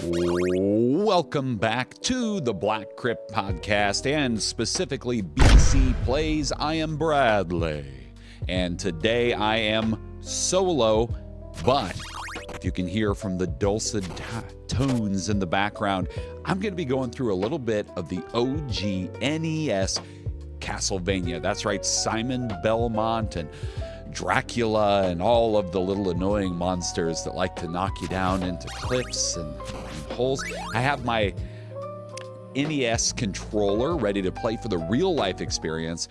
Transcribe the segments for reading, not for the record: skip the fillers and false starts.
Welcome back to the Black Crypt Podcast, and specifically BC Plays. I am Bradley, and today I am solo, but if you can hear from the dulcet tones in the background, I'm going to be going through a little bit of the OG NES Castlevania. That's right, Simon Belmont and Dracula and all of the little annoying monsters that like to knock you down into cliffs and holes. I have my NES controller ready to play for the real life experience.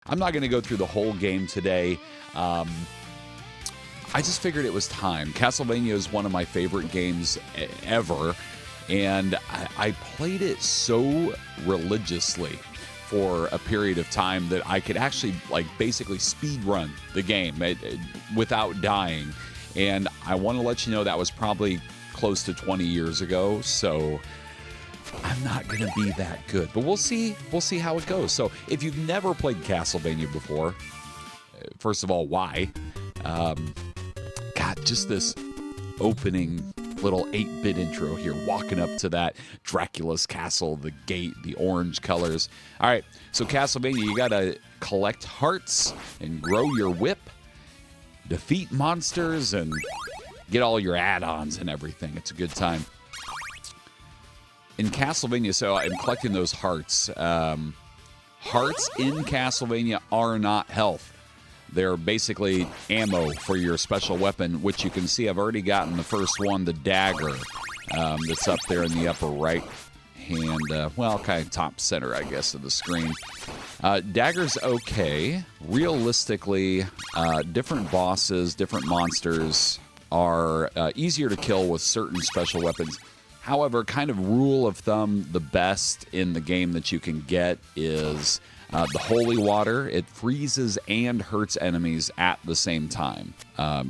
I'm not going to go through the whole game today. I just figured it was time. Castlevania is one of my favorite games ever, and I played it so religiously for a period of time that I could actually basically speed run the game without dying. And I want to let you know that was probably close to 20 years ago, so I'm not going to be that good. But we'll see how it goes. So if you've never played Castlevania before, first of all, why? God, just this opening little 8-bit intro here, walking up to that Dracula's castle, the gate, the orange colors. All right, so Castlevania, you gotta collect hearts and grow your whip, defeat monsters, and get all your add-ons and everything. It's a good time. In Castlevania, so I'm collecting those hearts. Hearts in Castlevania are not health. They're basically ammo for your special weapon, which you can see I've already gotten the first one, the dagger, that's up there in the upper right hand, kind of top center, I guess, of the screen. Dagger's okay. Realistically, different bosses, different monsters are easier to kill with certain special weapons. However, kind of rule of thumb, the best in the game that you can get is the holy water. It freezes and hurts enemies at the same time.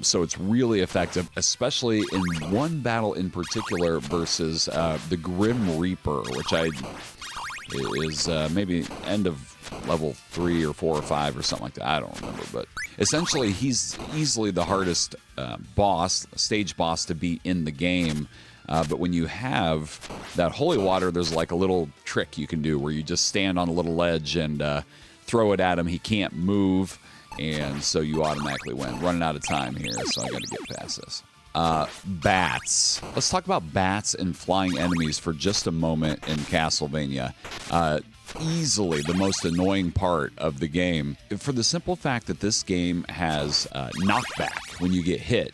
So it's really effective, especially in one battle in particular versus the Grim Reaper, which is maybe end of level 3 or 4 or 5 or something like that. I don't remember, but essentially he's easily the hardest stage boss to beat in the game. But when you have that holy water, there's like a little trick you can do where you just stand on a little ledge and throw it at him. He can't move, and so you automatically win. Running out of time here, so I got to get past this. Bats. Let's talk about bats and flying enemies for just a moment in Castlevania. Easily the most annoying part of the game, for the simple fact that this game has knockback when you get hit.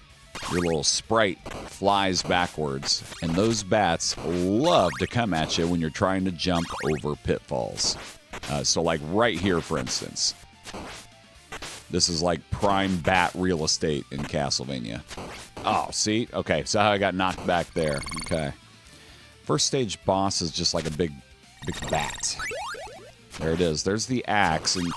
Your little sprite flies backwards, and those bats love to come at you when you're trying to jump over pitfalls. So like right here, for instance. This is like prime bat real estate in Castlevania. Oh, see? Okay, so I got knocked back there. Okay. First stage boss is just like a big bat. There it is. There's the axe, and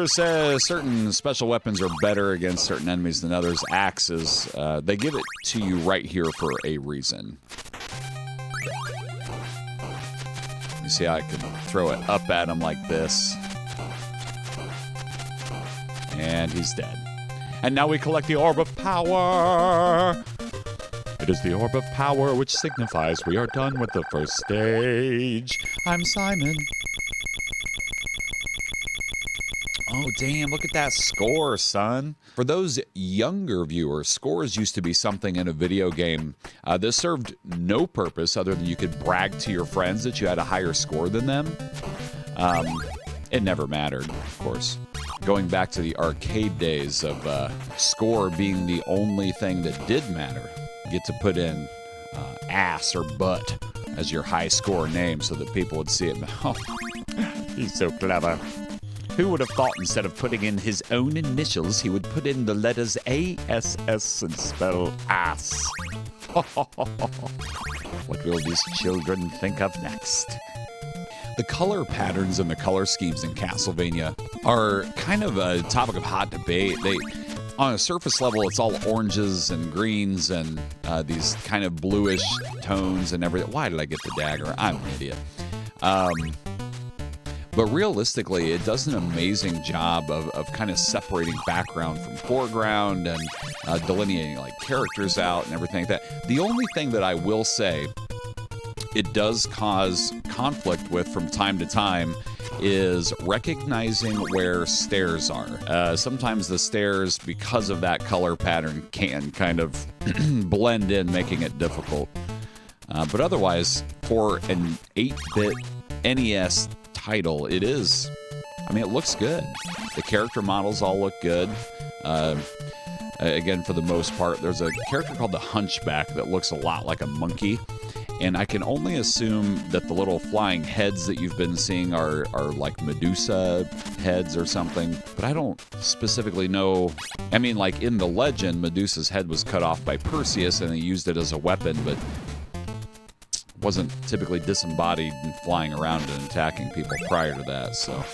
says certain special weapons are better against certain enemies than others. Axes, they give it to you right here for a reason. You see how I can throw it up at him like this. And he's dead. And now we collect the Orb of Power. It is the Orb of Power which signifies we are done with the first stage. I'm Simon. Oh, damn, look at that score, son. For those younger viewers, scores used to be something in a video game. This served no purpose other than you could brag to your friends that you had a higher score than them. It never mattered, of course. Going back to the arcade days of score being the only thing that did matter. You get to put in ass or butt as your high score name so that people would see it. Oh, he's so clever. Who would have thought instead of putting in his own initials, he would put in the letters ASS and spell ass? What will these children think of next? The color patterns and the color schemes in Castlevania are kind of a topic of hot debate. On a surface level, it's all oranges and greens and these kind of bluish tones and everything. Why did I get the dagger? I'm an idiot. But realistically, it does an amazing job of kind of separating background from foreground and delineating like characters out and everything like that. The only thing that I will say it does cause conflict with from time to time is recognizing where stairs are. Sometimes the stairs, because of that color pattern, can kind of blend in, making it difficult. But otherwise, for an 8-bit NES title, it is, I mean, it looks good. The character models all look good. Again, for the most part, there's a character called the Hunchback that looks a lot like a monkey. And I can only assume that the little flying heads that you've been seeing are like Medusa heads or something. But I don't specifically know. I mean, like in the legend, Medusa's head was cut off by Perseus and they used it as a weapon, but wasn't typically disembodied and flying around and attacking people prior to that. So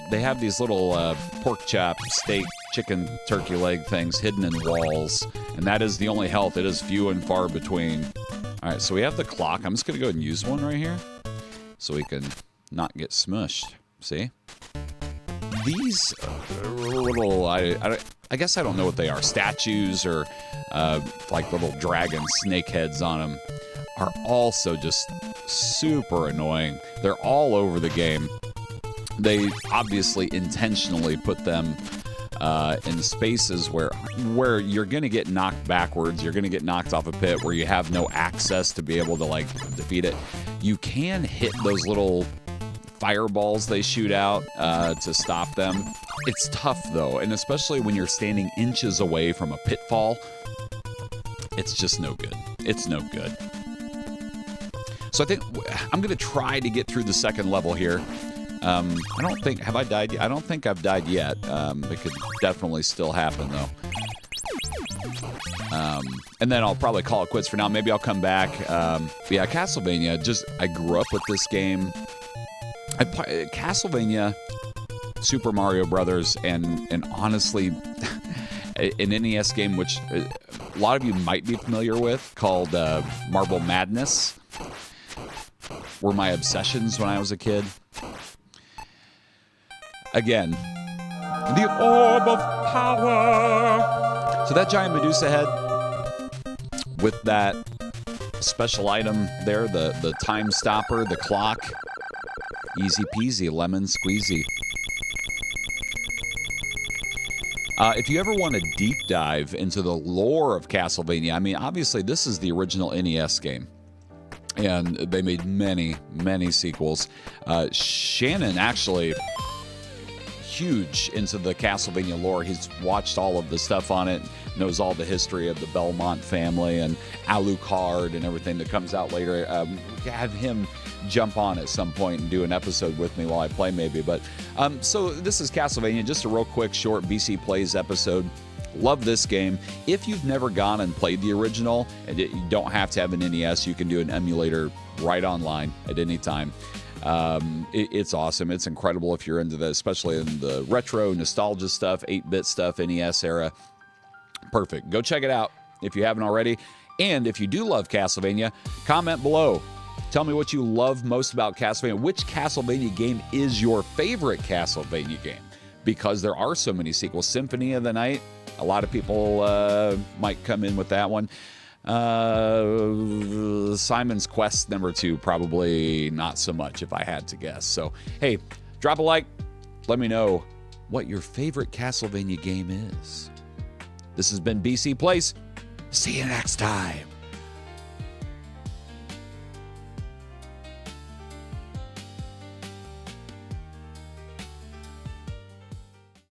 they have these little pork chop, steak, chicken, turkey leg things hidden in walls. And that is the only health. It is few and far between. All right, so we have the clock. I'm just going to go ahead and use one right here so we can not get smushed. See? These little, I guess I don't know what they are, statues or like little dragon snake heads on them are also just super annoying. They're all over the game. They obviously intentionally put them in spaces where you're going to get knocked backwards, you're going to get knocked off a pit where you have no access to be able to like defeat it. You can hit those little fireballs they shoot out to stop them. It's tough though, and especially when you're standing inches away from a pitfall, it's just no good. It's no good. So I think I'm going to try to get through the second level here. I don't think, have I died yet? I don't think I've died yet. It could definitely still happen, though. And then I'll probably call it quits for now. Maybe I'll come back. Yeah, Castlevania, I grew up with this game. Castlevania, Super Mario Brothers, and honestly, an NES game which a lot of you might be familiar with called Marble Madness were my obsessions when I was a kid. Again, the orb of power. So that giant Medusa head with that special item there, the time stopper, the clock. Easy peasy, lemon squeezy. If you ever want to deep dive into the lore of Castlevania, I mean, obviously this is the original NES game. And they made many, many sequels. Shannon actually huge into the Castlevania lore. He's watched all of the stuff on it, knows all the history of the Belmont family and Alucard and everything that comes out later. Have him jump on at some point and do an episode with me while I play maybe. But so this is Castlevania, just a real quick short BC Plays episode. Love this game. If you've never gone and played the original, and you don't have to have an NES, you can do an emulator right online at any time. It's awesome. It's incredible if you're into that, especially in the retro nostalgia stuff, 8-bit stuff, NES era. Perfect. Go check it out if you haven't already. And if you do love Castlevania, comment below. Tell me what you love most about Castlevania. Which Castlevania game is your favorite Castlevania game? Because there are so many sequels. Symphony of the Night, a lot of people might come in with that one. Simon's Quest #2, probably not so much if I had to guess. So, hey, drop a like. Let me know what your favorite Castlevania game is. This has been BC Plays. See you next time.